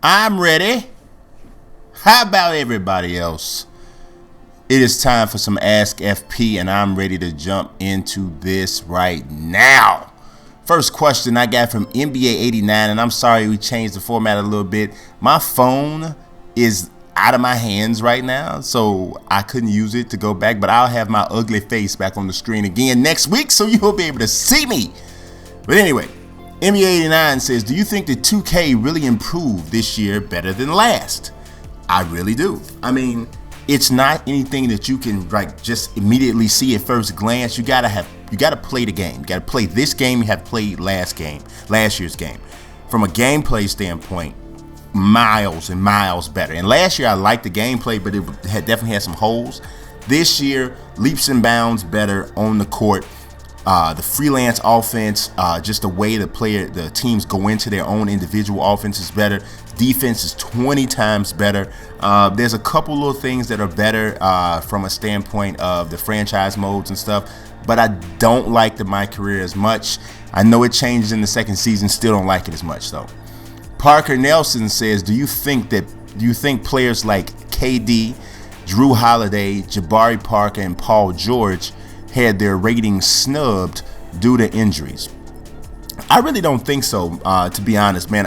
I'm ready. How about everybody else? It is time for some Ask FP, and I'm ready to jump into this right now. First question I got from NBA 89, and I'm sorry we changed the format a little bit. My phone is out of my hands right now, so I couldn't use it to go back, but I'll have my ugly face back on the screen again next week, so you'll be able to see me. But anyway, NBA 89 says, do you think that 2K really improved this year better than last? I really do. I mean, it's not anything that you can just immediately see at first glance. You gotta play the game. You gotta play this game. You have to play last year's game. From a gameplay standpoint, miles and miles better. And last year I liked the gameplay, but it definitely had some holes. This year, leaps and bounds better on the court. The freelance offense, just the way the teams go into their own individual offense is better. Defense is 20 times better. There's a couple little things that are better from a standpoint of the franchise modes and stuff, but I don't like the My Career as much. I know it changed in the second season, still don't like it as much though. Parker Nelson says, do you think players like KD, Drew Holiday, Jabari Parker, and Paul George had their ratings snubbed due to injuries? I really don't think so, to be honest, man.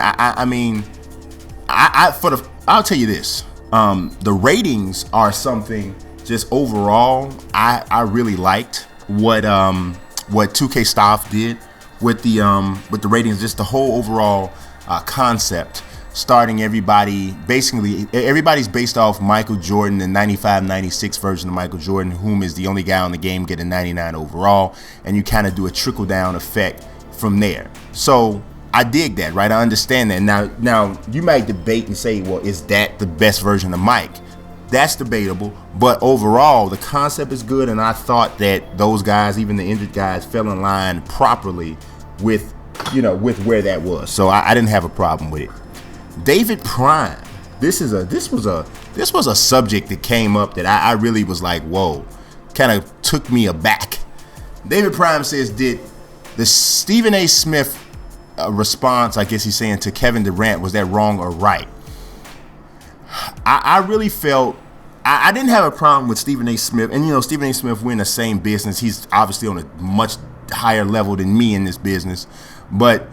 I'll tell you this. The ratings are something just overall. I really liked what 2K staff did with the ratings, just the whole overall concept. Starting everybody's based off Michael Jordan, the 95-96 version of Michael Jordan, whom is the only guy on the game getting 99 overall, and you kind of do a trickle down effect from there. So I dig that, right? I understand that. Now you might debate and say, well, is that the best version of Mike? That's debatable, but overall the concept is good, and I thought that those guys, even the injured guys, fell in line properly with where that was. So I didn't have a problem with it. David Prime. This was a subject that came up that I really was like, whoa, kind of took me aback. David Prime says, did the Stephen A. Smith response, I guess he's saying, to Kevin Durant, was that wrong or right? I really felt I didn't have a problem with Stephen A. Smith, and Stephen A. Smith, we're in the same business. He's obviously on a much higher level than me in this business, but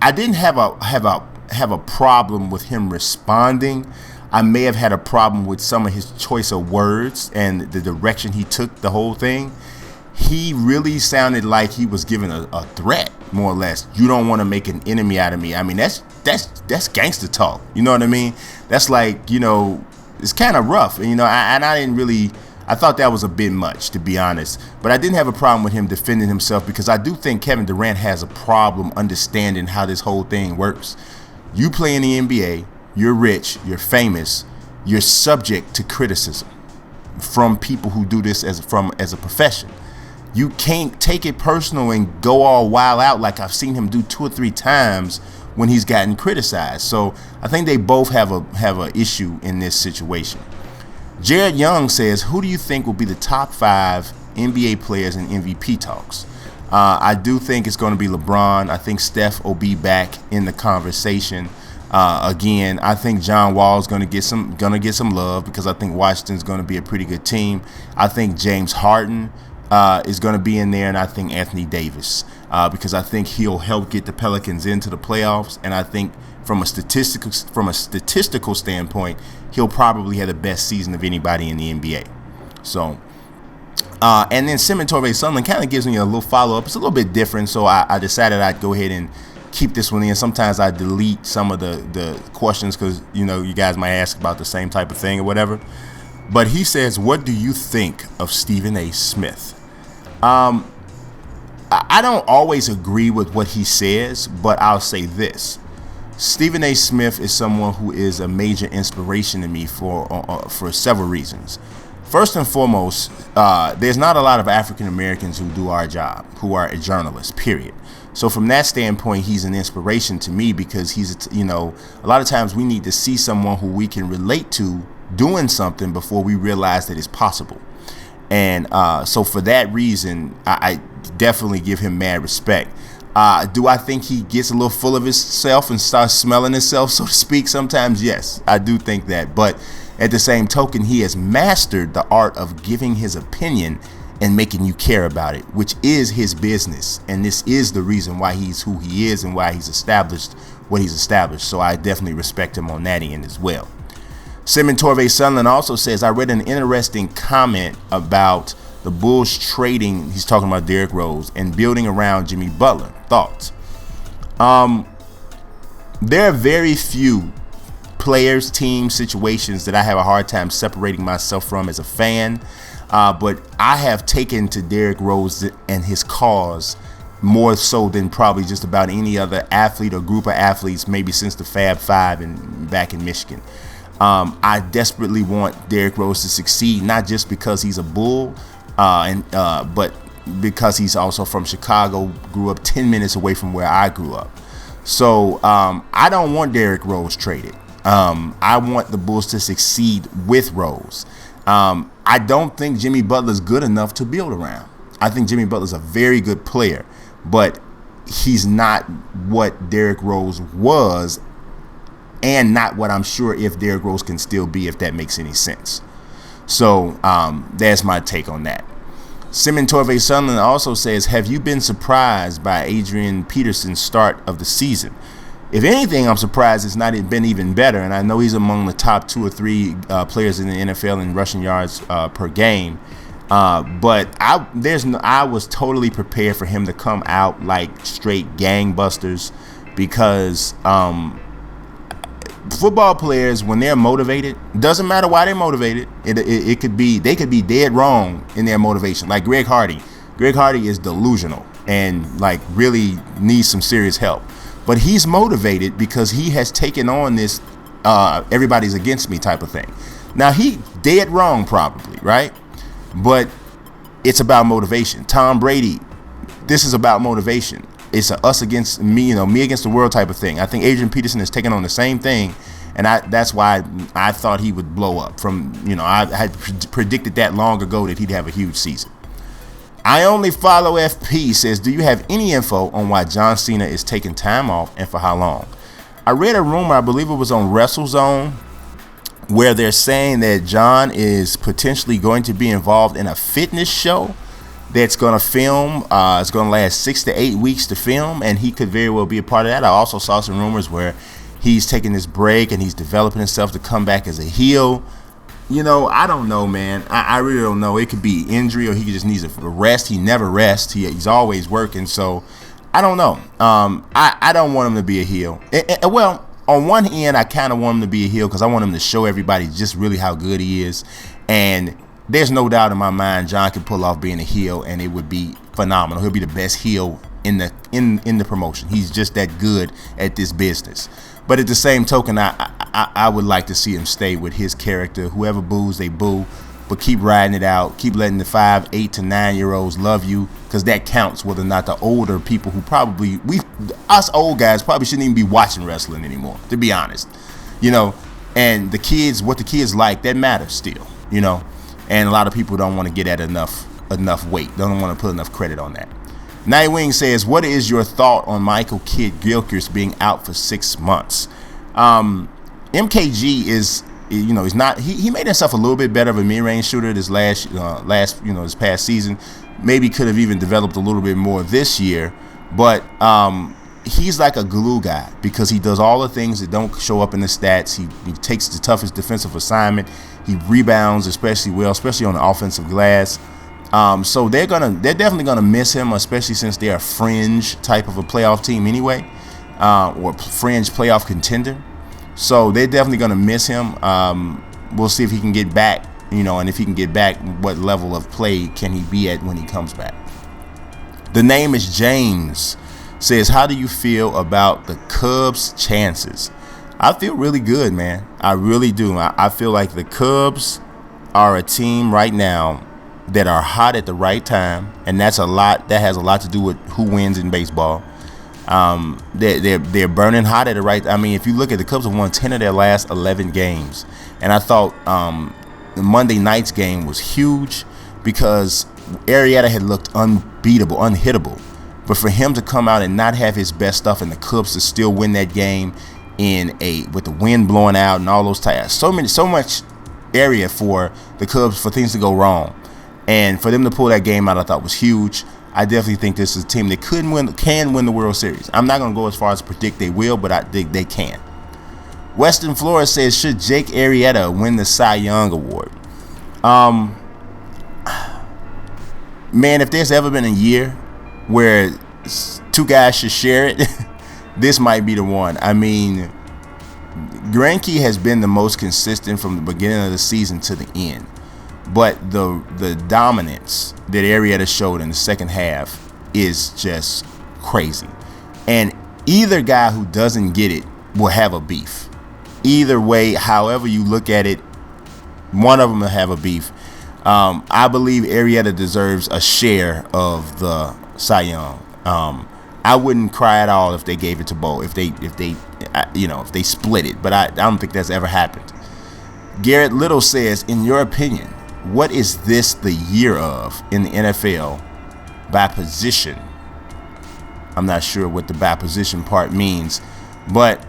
I didn't have a problem with him responding. I may have had a problem with some of his choice of words and the direction he took the whole thing. He really sounded like he was giving a threat, more or less. You don't want to make an enemy out of me. I mean, that's gangster talk. You know what I mean? That's like, it's kind of rough. And I thought that was a bit much, to be honest. But I didn't have a problem with him defending himself, because I do think Kevin Durant has a problem understanding how this whole thing works. You play in the NBA, you're rich, you're famous, you're subject to criticism from people who do this as a profession. You can't take it personal and go all wild out like I've seen him do 2 or 3 times when he's gotten criticized. So I think they both have a issue in this situation. Jared Young says, who do you think will be the top 5 NBA players in MVP talks? I do think it's going to be LeBron. I think Steph will be back in the conversation. Again, I think John Wall is going to get some love, because I think Washington's going to be a pretty good team. I think James Harden is going to be in there, and I think Anthony Davis, because I think he'll help get the Pelicans into the playoffs, and I think from a statistical standpoint, he'll probably have the best season of anybody in the NBA. So, and then Simon Torrey Sutherland kind of gives me a little follow-up. It's a little bit different, so I decided I'd go ahead and keep this one in. Sometimes I delete some of the questions because, you guys might ask about the same type of thing or whatever. But he says, what do you think of Stephen A. Smith? I don't always agree with what he says, but I'll say this. Stephen A. Smith is someone who is a major inspiration to me for several reasons. First and foremost, there's not a lot of African Americans who do our job, who are journalists, period. So from that standpoint, he's an inspiration to me, because he's, a lot of times we need to see someone who we can relate to doing something before we realize that it's possible. And so for that reason, I definitely give him mad respect. Do I think he gets a little full of himself and starts smelling himself, so to speak? Sometimes, yes, I do think that. But at the same token, he has mastered the art of giving his opinion and making you care about it, which is his business. And this is the reason why he's who he is and why he's established what he's established. So I definitely respect him on that end as well. Simon Torvey Sunderland also says, I read an interesting comment about the Bulls trading, he's talking about Derrick Rose, and building around Jimmy Butler. Thoughts? There are very few players, teams, situations that I have a hard time separating myself from as a fan. But I have taken to Derrick Rose and his cause more so than probably just about any other athlete or group of athletes, maybe since the Fab Five and back in Michigan. I desperately want Derrick Rose to succeed, not just because he's a Bull, but because he's also from Chicago, grew up 10 minutes away from where I grew up. So I don't want Derrick Rose traded. I want the Bulls to succeed with Rose. I don't think Jimmy Butler's good enough to build around. I think Jimmy Butler's a very good player, but he's not what Derrick Rose was, and not what I'm sure if Derrick Rose can still be, if that makes any sense. So that's my take on that. Simon Torvey Sunderland also says, have you been surprised by Adrian Peterson's start of the season? If anything, I'm surprised it's not been even better. And I know he's among the top 2 or 3 players in the NFL in rushing yards per game. But I was totally prepared for him to come out like straight gangbusters, because football players, when they're motivated, doesn't matter why they're motivated. They could be dead wrong in their motivation. Like Greg Hardy. Greg Hardy is delusional and like really needs some serious help. But he's motivated because he has taken on this everybody's against me type of thing. Now he dead wrong probably, right? But it's about motivation. Tom Brady, this is about motivation. It's a us against me, me against the world type of thing. I think Adrian Peterson has taken on the same thing, and that's why I thought he would blow up. I had predicted that long ago that he'd have a huge season. I only follow FP says, do you have any info on why John Cena is taking time off and for how long? I read a rumor, I believe it was on WrestleZone, where they're saying that John is potentially going to be involved in a fitness show that's going to film. It's going to last 6 to 8 weeks to film, and he could very well be a part of that. I also saw some rumors where he's taking this break and he's developing himself to come back as a heel. I don't know, man. I really don't know. It could be injury, or he just needs a rest. He never rests. He's always working. So I don't know. I don't want him to be a heel. Well, on one end, I kind of want him to be a heel because I want him to show everybody just really how good he is. And there's no doubt in my mind John can pull off being a heel, and it would be phenomenal. He'll be the best heel in the promotion. He's just that good at this business. But at the same token, I would like to see him stay with his character. Whoever boos, they boo. But keep riding it out. Keep letting the 5, 8 to 9-year-olds love you, because that counts. Whether or not the older people who us old guys probably shouldn't even be watching wrestling anymore, to be honest. And the kids, what the kids like, that matters still. And a lot of people don't want to get at enough weight. Don't want to put enough credit on that. Nightwing says, what is your thought on Michael Kidd Gilchrist being out for 6 months? MKG is, he's not. He made himself a little bit better of a mid-range shooter this this past season. Maybe could have even developed a little bit more this year. But he's like a glue guy because he does all the things that don't show up in the stats. He takes the toughest defensive assignment. He rebounds especially well, especially on the offensive glass. So they're definitely gonna miss him, especially since they're a fringe type of a playoff team anyway, or fringe playoff contender. So they're definitely gonna miss him. We'll see if he can get back, and if he can get back, what level of play can he be at when he comes back? The name is James. Says, how do you feel about the Cubs' chances? I feel really good, man. I really do. I feel like the Cubs are a team right now that are hot at the right time, and that's a lot. That has a lot to do with who wins in baseball. They're burning hot at the right. I mean, if you look at the Cubs, have won 10 of their last 11 games, and I thought the Monday night's game was huge because Arrieta had looked unbeatable, unhittable. But for him to come out and not have his best stuff and the Cubs to still win that game with the wind blowing out and all those types, so much area for the Cubs for things to go wrong, and for them to pull that game out, I thought was huge. I definitely think this is a team that can win the World Series. I'm not going to go as far as predict they will, but I think they can. Western Florida says, should Jake Arrieta win the Cy Young Award? Man, if there's ever been a year where two guys should share it, this might be the one. I mean, Greinke has been the most consistent from the beginning of the season to the end. But the dominance that Arrieta showed in the second half is just crazy. And either guy who doesn't get it will have a beef. Either way, however you look at it, one of them will have a beef. I believe Arrieta deserves a share of the Cy Young. I wouldn't cry at all if they gave it to Bo, if they split it. But I don't think that's ever happened. Garrett Little says, in your opinion, what is this the year of in the NFL by position? I'm not sure what the by position part means, but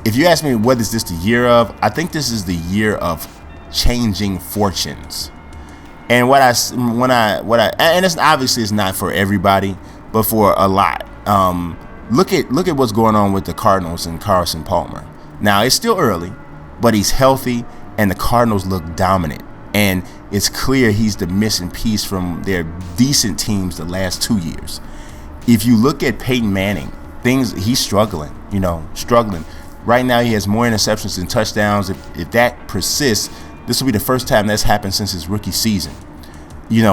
if you ask me what is this the year of, I think this is the year of changing fortunes. And and it's obviously it's not for everybody, but for a lot. Look at what's going on with the Cardinals and Carson Palmer. Now it's still early, but he's healthy. And the Cardinals look dominant. And it's clear he's the missing piece from their decent teams the last 2 years. If you look at Peyton Manning, he's struggling. Right now he has more interceptions than touchdowns. If that persists, this will be the first time that's happened since his rookie season. You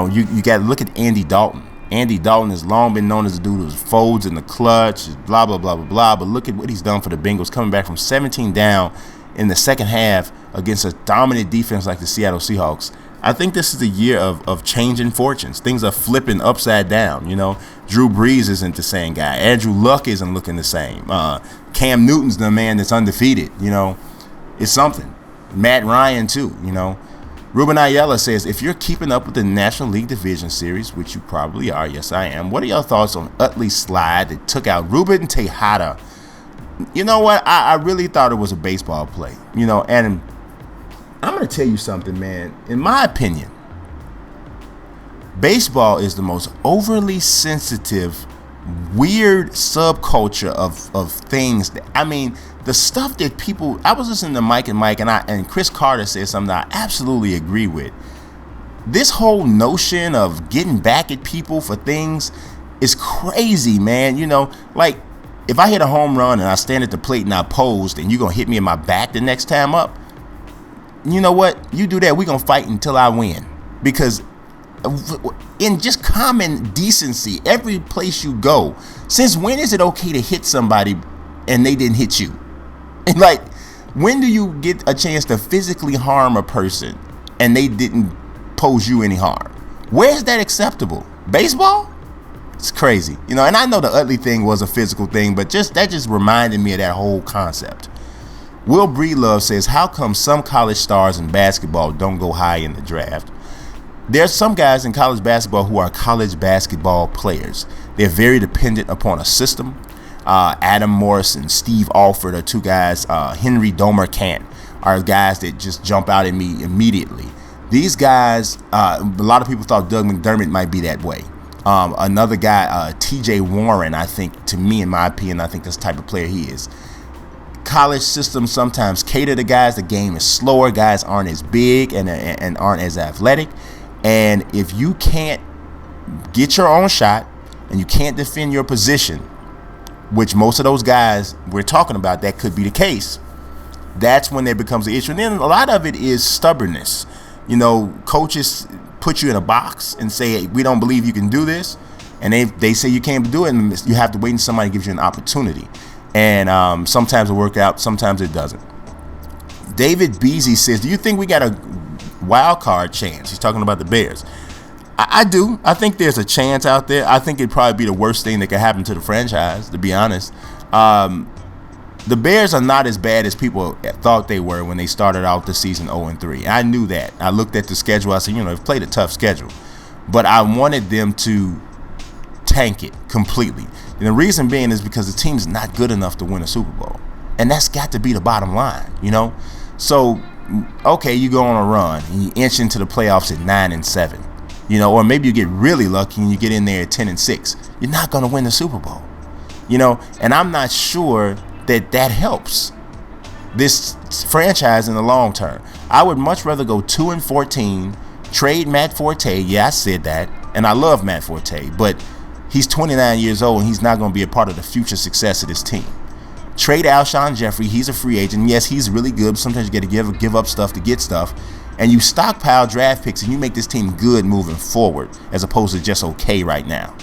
got to look at Andy Dalton. Andy Dalton has long been known as the dude who folds in the clutch, blah, blah, blah, blah, blah. But look at what he's done for the Bengals, coming back from 17 down in the second half against a dominant defense like the Seattle Seahawks. I think this is the year of changing fortunes. Things are flipping upside down. Drew Brees isn't the same guy. Andrew Luck isn't looking the same. Cam Newton's the man that's undefeated. It's something. Matt Ryan too. Ruben Ayala says, if you're keeping up with the National League Division Series, which you probably are, yes I am, what are your thoughts on Utley's slide that took out Ruben Tejada? You know what? I really thought it was a baseball play. And I'm going to tell you something, man. In my opinion, baseball is the most overly sensitive, weird subculture of things. The stuff that people... I was listening to Mike and Chris Carter said something that I absolutely agree with. This whole notion of getting back at people for things is crazy, man. If I hit a home run and I stand at the plate and I posed and you're going to hit me in my back the next time up, you know what? You do that, we're going to fight until I win. Because in just common decency, every place you go, since when is it okay to hit somebody and they didn't hit you? When do you get a chance to physically harm a person and they didn't pose you any harm? Where's that acceptable? Baseball? It's crazy, and I know the Utley thing was a physical thing, but that just reminded me of that whole concept. Will Breedlove says, how come some college stars in basketball don't go high in the draft? There's some guys in college basketball who are college basketball players. They're very dependent upon a system. Adam Morris and Steve Alford are two guys. Henry Domer Kant are guys that just jump out at me immediately. These guys, a lot of people thought Doug McDermott might be that way. Another guy, TJ Warren, I think, to me, in my opinion, I think that's the type of player he is. College systems sometimes cater to guys. The game is slower. Guys aren't as big and aren't as athletic. And if you can't get your own shot and you can't defend your position, which most of those guys we're talking about, that could be the case, that's when there becomes an issue. And then a lot of it is stubbornness. Coaches put you in a box and say, hey, we don't believe you can do this, and they say you can't do it, and you have to wait until somebody gives you an opportunity. And sometimes it works out, sometimes it doesn't. David Beasy says, do you think we got a wild card chance? He's talking about the Bears. I do. I think there's a chance out there. I think it'd probably be the worst thing that could happen to the franchise, to be honest. The Bears are not as bad as people thought they were when they started out the season 0-3. I knew that. I looked at the schedule. I said, they've played a tough schedule. But I wanted them to tank it completely. And the reason being is because the team's not good enough to win a Super Bowl. And that's got to be the bottom line, you know? So, okay, you go on a run and you inch into the playoffs at 9-7, you know, or maybe you get really lucky and you get in there at 10-6. You're not going to win the Super Bowl, you know? And I'm not sure that helps this franchise in the long term. I would much rather go 2-14, trade Matt Forte. Yeah, I said that, and I love Matt Forte, but he's 29 years old and he's not going to be a part of the future success of this team. Trade Alshon Jeffrey. He's a free agent. Yes, he's really good, but sometimes you got to give up stuff to get stuff. And you stockpile draft picks and you make this team good moving forward as opposed to just okay right now.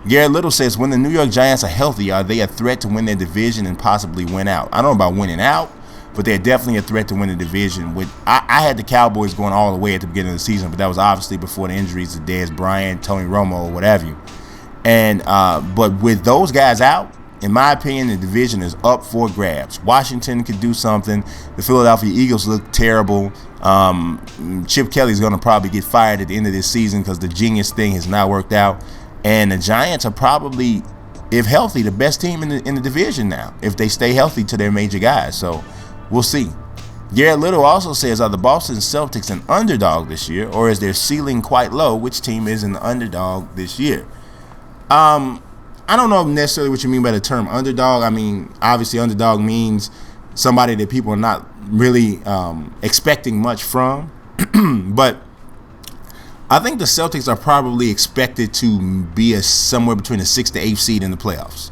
Garrett Little says, when the New York Giants are healthy, are they a threat to win their division and possibly win out? I don't know about winning out, but they're definitely a threat to win the division. I had the Cowboys going all the way at the beginning of the season, but that was obviously before the injuries to Dez Bryant, Tony Romo, or what have you. And but with those guys out, in my opinion, the division is up for grabs. Washington could do something. The Philadelphia Eagles look terrible. Chip Kelly's going to probably get fired at the end of this season because the genius thing has not worked out. And the Giants are probably, if healthy, the best team in the division now, if they stay healthy to their major guys. So we'll see. Garrett Little also says, are the Boston Celtics an underdog this year, or is their ceiling quite low? Which team is an underdog this year? I don't know necessarily what you mean by the term underdog. I mean, obviously underdog means somebody that people are not really expecting much from. But I think the Celtics are probably expected to be somewhere between a 6th to 8th seed in the playoffs.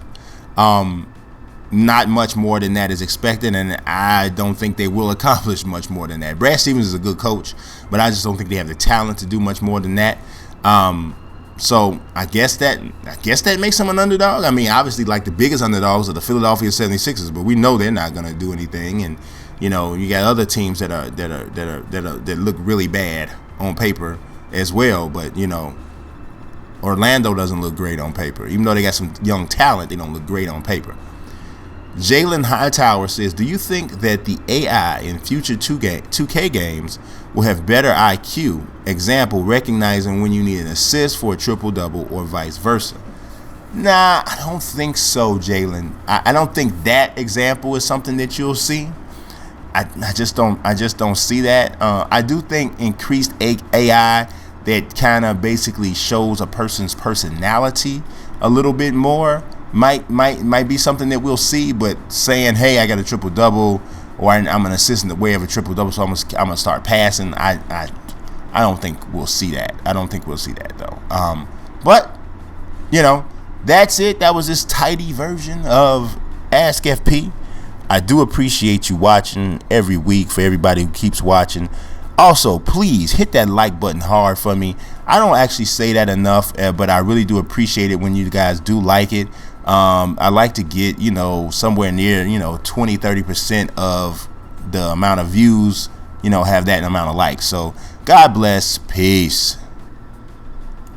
Not much more than that is expected, and I don't think they will accomplish much more than that. Brad Stevens is a good coach, but I just don't think they have the talent to do much more than that. So I guess that makes them an underdog. I mean, obviously, like the biggest underdogs are the Philadelphia 76ers, but we know they're not going to do anything. And you know, you got other teams that look really bad on paper as well. But you know, Orlando doesn't look great on paper, even though they got some young talent. They don't look great on paper. Jalen Hightower says, do you think that the AI in future 2K games will have better IQ? Example, recognizing when you need an assist for a triple-double or vice versa. Nah, I don't think so, Jalen. I don't think that example is something that you'll see. I just don't see that. I do think increased AI that kind of basically shows a person's personality a little bit more might be something that we'll see, but saying, hey, I got a triple-double or I'm an assist in the way of a triple-double, so I'm gonna start passing, I don't think we'll see that. I don't think we'll see that, though. But, you know, that's it. That was this tidy version of Ask FP. I do appreciate you watching every week. For everybody who keeps watching, also, please hit that like button hard for me. I don't actually say that enough, but I really do appreciate it when you guys do like it. I like to get, you know, somewhere near, 20-30% of the amount of views, have that amount of likes. So God bless. Peace.